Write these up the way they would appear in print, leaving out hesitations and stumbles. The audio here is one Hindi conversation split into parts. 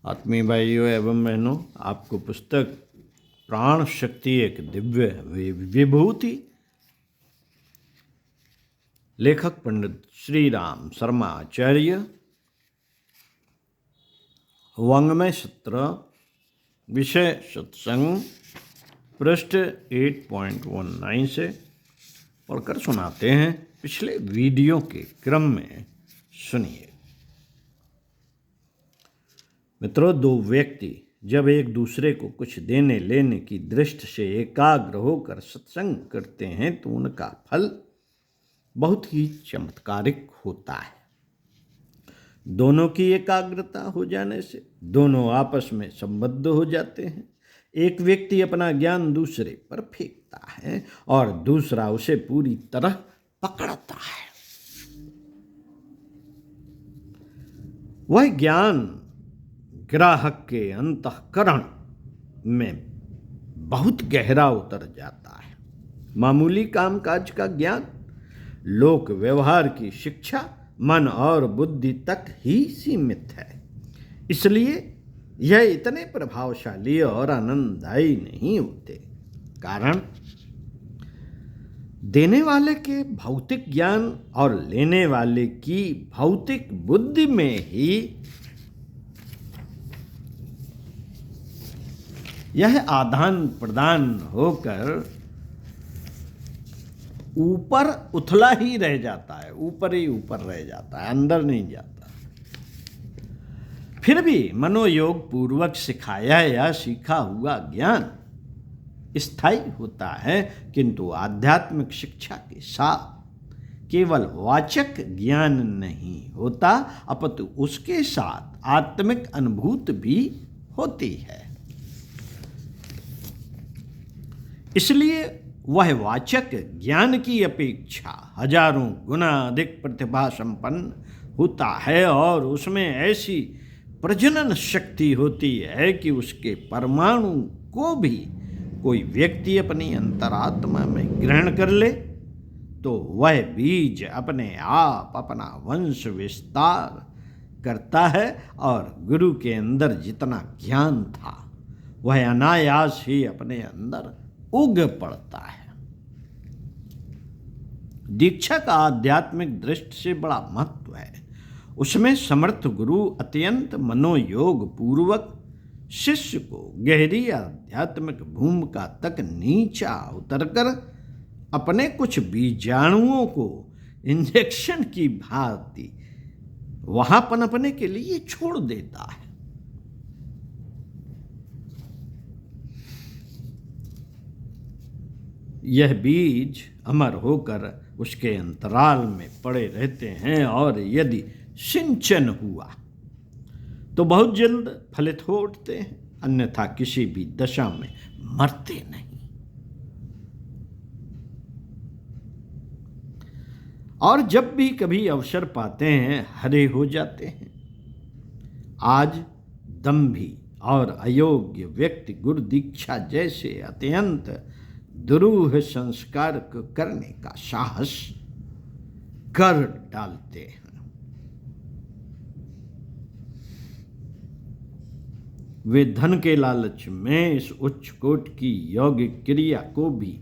आत्मीय भाइयों एवं बहनों, आपको पुस्तक प्राण शक्ति एक दिव्य विभूति, लेखक पंडित श्री राम शर्मा आचार्य, वाङ्मय सत्र, विषय सत्संग, पृष्ठ 8.19 से पढ़कर सुनाते हैं। पिछले वीडियो के क्रम में सुनिए। मित्रों, दो व्यक्ति जब एक दूसरे को कुछ देने लेने की दृष्टि से एकाग्र होकर सत्संग करते हैं तो उनका फल बहुत ही चमत्कारिक होता है। दोनों की एकाग्रता हो जाने से दोनों आपस में संबद्ध हो जाते हैं। एक व्यक्ति अपना ज्ञान दूसरे पर फेंकता है और दूसरा उसे पूरी तरह पकड़ता है। वह ज्ञान ग्राहक के अंतःकरण में बहुत गहरा उतर जाता है। मामूली कामकाज का ज्ञान, लोक व्यवहार की शिक्षा मन और बुद्धि तक ही सीमित है। इसलिए यह इतने प्रभावशाली और आनंददायी नहीं होते। कारण देने वाले के भौतिक ज्ञान और लेने वाले की भौतिक बुद्धि में ही यह आदान प्रदान होकर ऊपर उथला ही रह जाता है, ऊपर ही ऊपर रह जाता है, अंदर नहीं जाता। फिर भी मनोयोग पूर्वक सिखाया या सीखा हुआ ज्ञान स्थायी होता है, किंतु आध्यात्मिक शिक्षा के साथ केवल वाचक ज्ञान नहीं होता, अपितु उसके साथ आत्मिक अनुभूति भी होती है। इसलिए वह वाचक ज्ञान की अपेक्षा हजारों गुना अधिक प्रतिभा संपन्न होता है और उसमें ऐसी प्रजनन शक्ति होती है कि उसके परमाणु को भी कोई व्यक्ति अपनी अंतरात्मा में ग्रहण कर ले तो वह बीज अपने आप अपना वंश विस्तार करता है और गुरु के अंदर जितना ज्ञान था वह अनायास ही अपने अंदर उग पड़ता है। दीक्षा का आध्यात्मिक दृष्टि से बड़ा महत्व है। उसमें समर्थ गुरु अत्यंत मनोयोग पूर्वक शिष्य को गहरी आध्यात्मिक भूमिका तक नीचा उतरकर अपने कुछ बीजाणुओं को इंजेक्शन की भांति वहां पनपने के लिए छोड़ देता है। यह बीज अमर होकर उसके अंतराल में पड़े रहते हैं और यदि सिंचन हुआ तो बहुत जल्द फलित हो उठते हैं, अन्यथा किसी भी दशा में मरते नहीं। और जब भी कभी अवसर पाते हैं हरे हो जाते हैं। आज दंभी और अयोग्य व्यक्ति गुरु दीक्षा जैसे अत्यंत दुरूह संस्कार को करने का साहस कर डालते हैं। वे धन के लालच में इस उच्च कोटि की यौगिक क्रिया को भी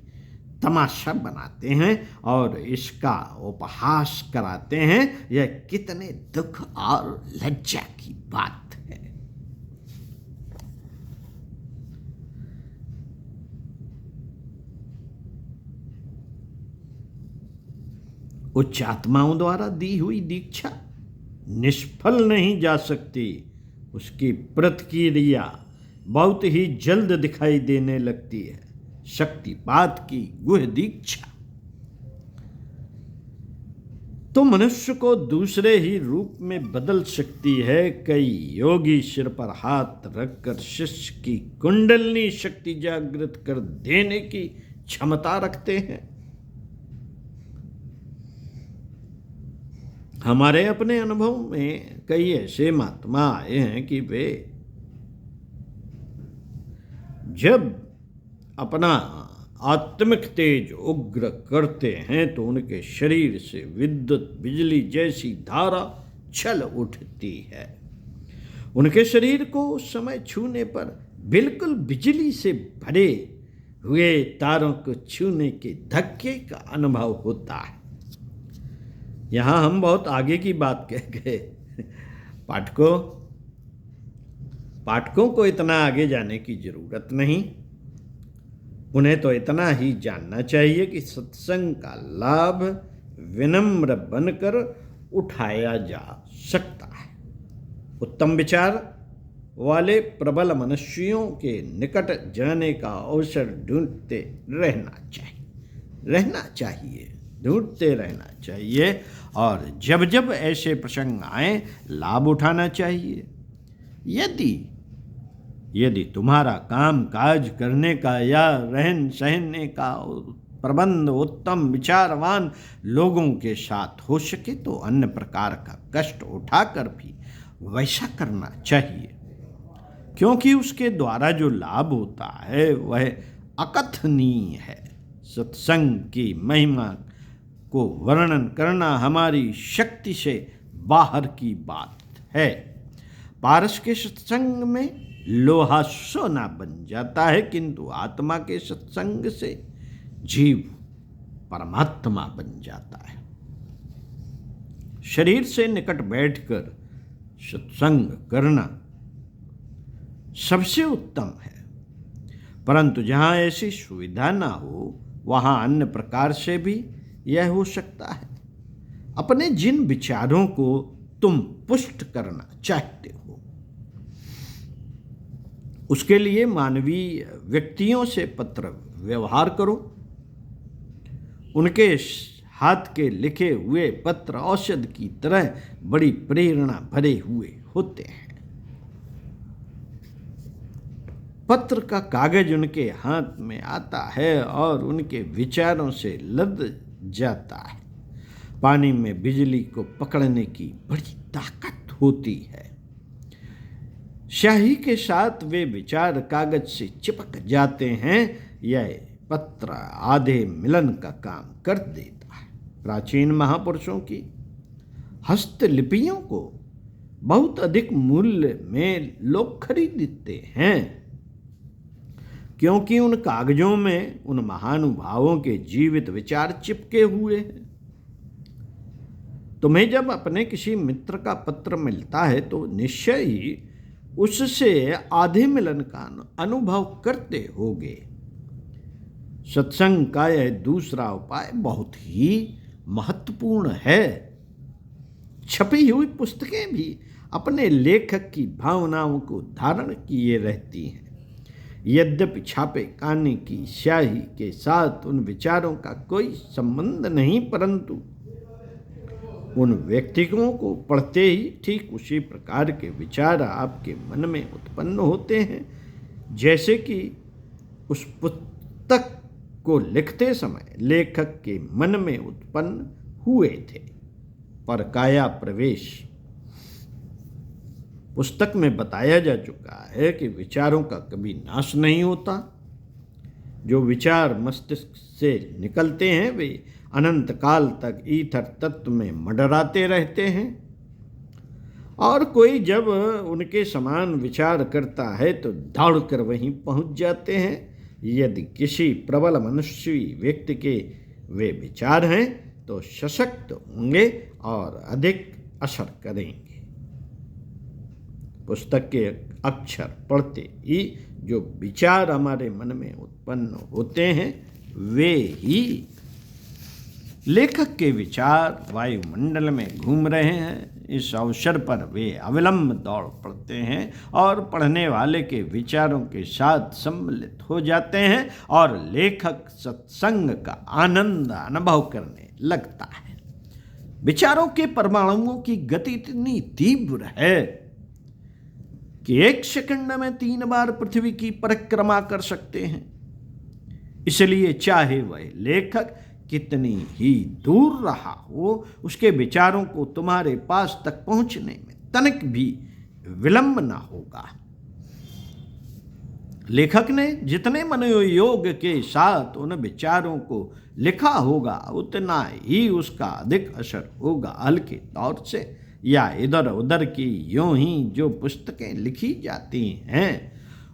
तमाशा बनाते हैं और इसका उपहास कराते हैं। यह कितने दुख और लज्जा की बात है। उच्च आत्माओं द्वारा दी हुई दीक्षा निष्फल नहीं जा सकती। उसकी प्रतिक्रिया बहुत ही जल्द दिखाई देने लगती है। शक्तिपात की गुह दीक्षा तो मनुष्य को दूसरे ही रूप में बदल सकती है। कई योगी सिर पर हाथ रखकर शिष्य की कुंडलिनी शक्ति जागृत कर देने की क्षमता रखते हैं। हमारे अपने अनुभव में कई ऐसे महात्मा आए हैं कि वे जब अपना आत्मिक तेज उग्र करते हैं तो उनके शरीर से विद्युत बिजली जैसी धारा चल उठती है। उनके शरीर को उस समय छूने पर बिल्कुल बिजली से भरे हुए तारों को छूने के धक्के का अनुभव होता है। यहाँ हम बहुत आगे की बात कह गए। पाठकों को इतना आगे जाने की जरूरत नहीं। उन्हें तो इतना ही जानना चाहिए कि सत्संग का लाभ विनम्र बनकर उठाया जा सकता है। उत्तम विचार वाले प्रबल मनुष्यों के निकट जाने का अवसर ढूंढते रहना चाहिए और जब जब ऐसे प्रसंग आए लाभ उठाना चाहिए। यदि तुम्हारा काम काज करने का या रहन सहने का प्रबंध उत्तम विचारवान लोगों के साथ हो सके तो अन्य प्रकार का कष्ट उठाकर भी वैसा करना चाहिए, क्योंकि उसके द्वारा जो लाभ होता है वह अकथनीय है। सत्संग की महिमा को वर्णन करना हमारी शक्ति से बाहर की बात है। पारस के सत्संग में लोहा सोना बन जाता है, किंतु आत्मा के सत्संग से जीव परमात्मा बन जाता है। शरीर से निकट बैठकर सत्संग करना सबसे उत्तम है, परंतु जहाँ ऐसी सुविधा ना हो वहाँ अन्य प्रकार से भी यह हो सकता है। अपने जिन विचारों को तुम पुष्ट करना चाहते हो उसके लिए मानवीय व्यक्तियों से पत्र व्यवहार करो। उनके हाथ के लिखे हुए पत्र औषध की तरह बड़ी प्रेरणा भरे हुए होते हैं। पत्र का कागज उनके हाथ में आता है और उनके विचारों से लद जाता है। पानी में बिजली को पकड़ने की बड़ी ताकत होती है। स्याही के साथ वे विचार कागज से चिपक जाते हैं। यह पत्र आधे मिलन का काम कर देता है। प्राचीन महापुरुषों की हस्तलिपियों को बहुत अधिक मूल्य में लोग खरीदते हैं, क्योंकि उन कागजों में उन महानुभावों के जीवित विचार चिपके हुए हैं। तुम्हें जब अपने किसी मित्र का पत्र मिलता है तो निश्चय ही उससे आधे मिलन का अनुभव करते होगे। सत्संग का यह दूसरा उपाय बहुत ही महत्वपूर्ण है। छपी हुई पुस्तकें भी अपने लेखक की भावनाओं को धारण किए रहती हैं। यद्यपि छापे खाने की स्याही के साथ उन विचारों का कोई संबंध नहीं, परंतु उन व्यक्तियों को पढ़ते ही ठीक उसी प्रकार के विचार आपके मन में उत्पन्न होते हैं जैसे कि उस पुस्तक को लिखते समय लेखक के मन में उत्पन्न हुए थे। पर काया प्रवेश पुस्तक में बताया जा चुका है कि विचारों का कभी नाश नहीं होता। जो विचार मस्तिष्क से निकलते हैं वे अनंत काल तक ईथर तत्व में मंडराते रहते हैं, और कोई जब उनके समान विचार करता है तो दौड़कर वहीं पहुंच जाते हैं। यदि किसी प्रबल मनुष्य व्यक्ति के वे विचार हैं तो सशक्त होंगे और अधिक असर करेंगे। पुस्तक के अक्षर पढ़ते ही जो विचार हमारे मन में उत्पन्न होते हैं वे ही लेखक के विचार वायुमंडल में घूम रहे हैं। इस अवसर पर वे अविलंब दौड़ पड़ते हैं और पढ़ने वाले के विचारों के साथ सम्मिलित हो जाते हैं और लेखक सत्संग का आनंद अनुभव करने लगता है। विचारों के परमाणुओं की गति इतनी तीव्र है कि 1 सेकंड में 3 बार पृथ्वी की परिक्रमा कर सकते हैं। इसलिए चाहे वह लेखक कितनी ही दूर रहा हो, उसके विचारों को तुम्हारे पास तक पहुंचने में तनिक भी विलंब ना होगा। लेखक ने जितने मनोयोग के साथ उन विचारों को लिखा होगा उतना ही उसका अधिक असर होगा। हल्के तौर से या इधर उधर की यूं ही जो पुस्तकें लिखी जाती हैं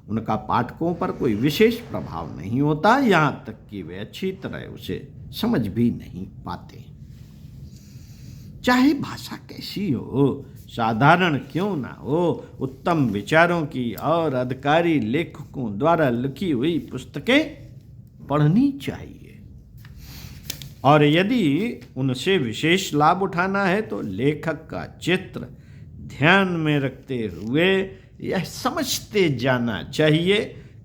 उनका पाठकों पर कोई विशेष प्रभाव नहीं होता, यहाँ तक कि वे अच्छी तरह उसे समझ भी नहीं पाते। चाहे भाषा कैसी हो, साधारण क्यों ना हो, उत्तम विचारों की और अधिकारी लेखकों द्वारा लिखी हुई पुस्तकें पढ़नी चाहिए। और यदि उनसे विशेष लाभ उठाना है तो लेखक का चित्र ध्यान में रखते हुए यह समझते जाना चाहिए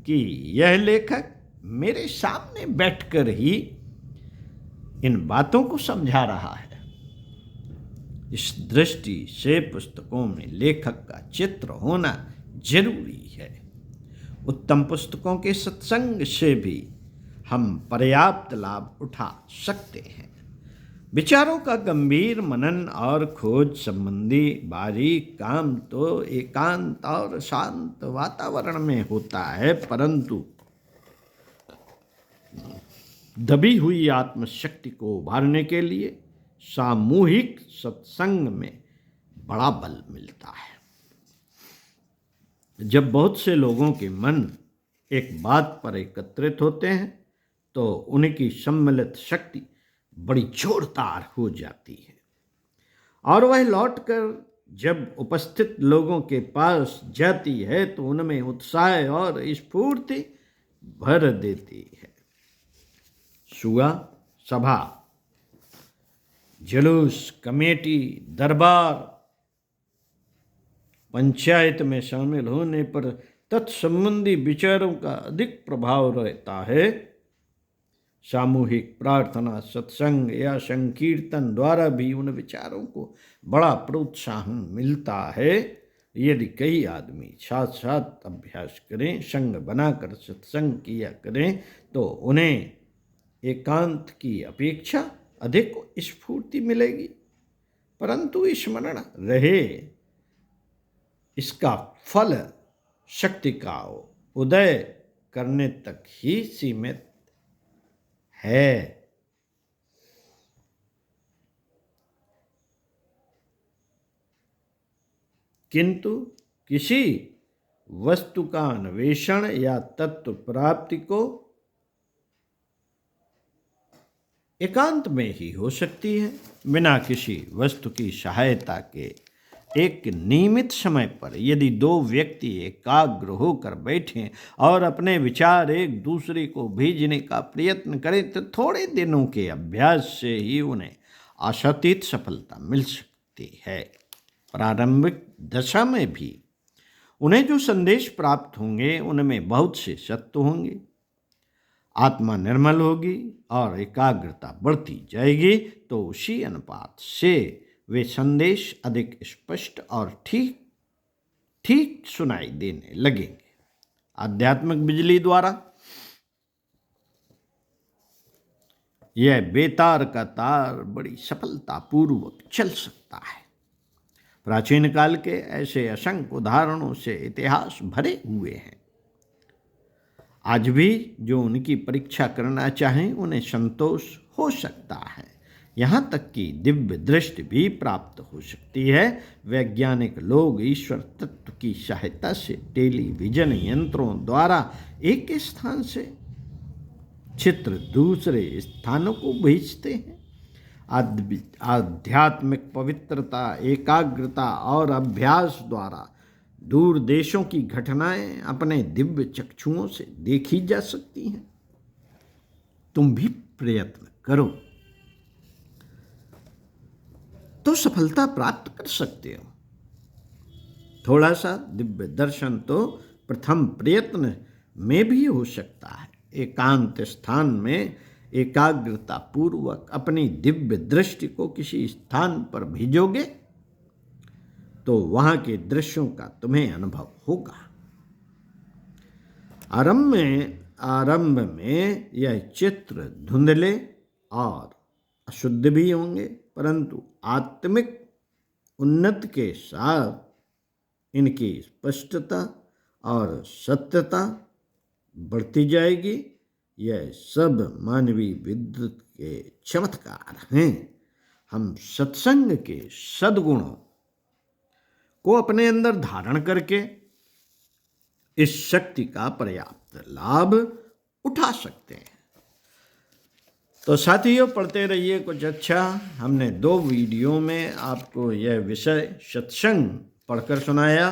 कि यह लेखक मेरे सामने बैठकर ही इन बातों को समझा रहा है। इस दृष्टि से पुस्तकों में लेखक का चित्र होना जरूरी है। उत्तम पुस्तकों के सत्संग से भी हम पर्याप्त लाभ उठा सकते हैं। विचारों का गंभीर मनन और खोज संबंधी बारीक काम तो एकांत और शांत वातावरण में होता है, परंतु दबी हुई आत्मशक्ति को उभारने के लिए सामूहिक सत्संग में बड़ा बल मिलता है। जब बहुत से लोगों के मन एक बात पर एकत्रित होते हैं तो उनकी सम्मिलित शक्ति बड़ी जोरदार हो जाती है और वह लौटकर जब उपस्थित लोगों के पास जाती है तो उनमें उत्साह और स्फूर्ति भर देती है। सुआ, सभा, जुलूस, कमेटी, दरबार, पंचायत में शामिल होने पर तत्संबंधी विचारों का अधिक प्रभाव रहता है। सामूहिक प्रार्थना, सत्संग या संकीर्तन द्वारा भी उन विचारों को बड़ा प्रोत्साहन मिलता है। यदि कई आदमी साथ साथ अभ्यास करें, संग बनाकर सत्संग किया करें तो उन्हें एकांत की अपेक्षा अधिक स्फूर्ति मिलेगी। परंतु स्मरण रहे, इसका फल शक्ति का उदय करने तक ही सीमित है। किंतु किसी वस्तु का अन्वेषण या तत्व प्राप्ति को एकांत में ही हो सकती है, बिना किसी वस्तु की सहायता के। एक नियमित समय पर यदि दो व्यक्ति एकाग्र होकर बैठें और अपने विचार एक दूसरे को भेजने का प्रयत्न करें तो थोड़े दिनों के अभ्यास से ही उन्हें आशातीत सफलता मिल सकती है। प्रारंभिक दशा में भी उन्हें जो संदेश प्राप्त होंगे उनमें बहुत से सत्य होंगे। आत्मा निर्मल होगी और एकाग्रता बढ़ती जाएगी तो उसी अनुपात से वे संदेश अधिक स्पष्ट और ठीक ठीक सुनाई देने लगेंगे। आध्यात्मिक बिजली द्वारा यह बेतार का तार बड़ी सफलतापूर्वक चल सकता है। प्राचीन काल के ऐसे असंख्य उदाहरणों से इतिहास भरे हुए हैं। आज भी जो उनकी परीक्षा करना चाहें उन्हें संतोष हो सकता है। यहाँ तक कि दिव्य दृष्टि भी प्राप्त हो सकती है। वैज्ञानिक लोग ईश्वर तत्व की सहायता से टेलीविजन यंत्रों द्वारा एक स्थान से चित्र दूसरे स्थानों को भेजते हैं। आध्यात्मिक पवित्रता, एकाग्रता और अभ्यास द्वारा दूर देशों की घटनाएं अपने दिव्य चक्षुओं से देखी जा सकती हैं। तुम भी प्रयत्न करो तो सफलता प्राप्त कर सकते हो। थोड़ा सा दिव्य दर्शन तो प्रथम प्रयत्न में भी हो सकता है। एकांत स्थान में एकाग्रता पूर्वक अपनी दिव्य दृष्टि को किसी स्थान पर भेजोगे तो वहां के दृश्यों का तुम्हें अनुभव होगा। आरंभ में यह चित्र धुंधले और अशुद्ध भी होंगे, परंतु आत्मिक उन्नति के साथ इनकी स्पष्टता और सत्यता बढ़ती जाएगी। यह सब मानवीय विद्युत के चमत्कार हैं। हम सत्संग के सद्गुणों को अपने अंदर धारण करके इस शक्ति का पर्याप्त लाभ उठा सकते हैं। तो साथियों, पढ़ते रहिए कुछ अच्छा। हमने 2 वीडियो में आपको यह विषय सत्संग पढ़कर सुनाया।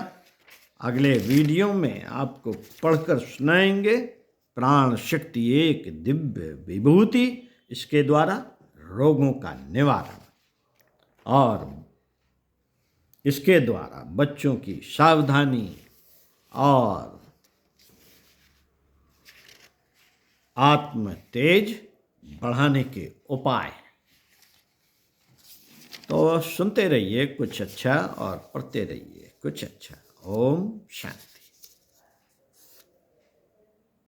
अगले वीडियो में आपको पढ़कर सुनाएंगे प्राण शक्ति एक दिव्य विभूति, इसके द्वारा रोगों का निवारण और इसके द्वारा बच्चों की सावधानी और आत्म तेज बढ़ाने के उपाय। तो सुनते रहिए कुछ अच्छा और पढ़ते रहिए कुछ अच्छा। ओम शांति।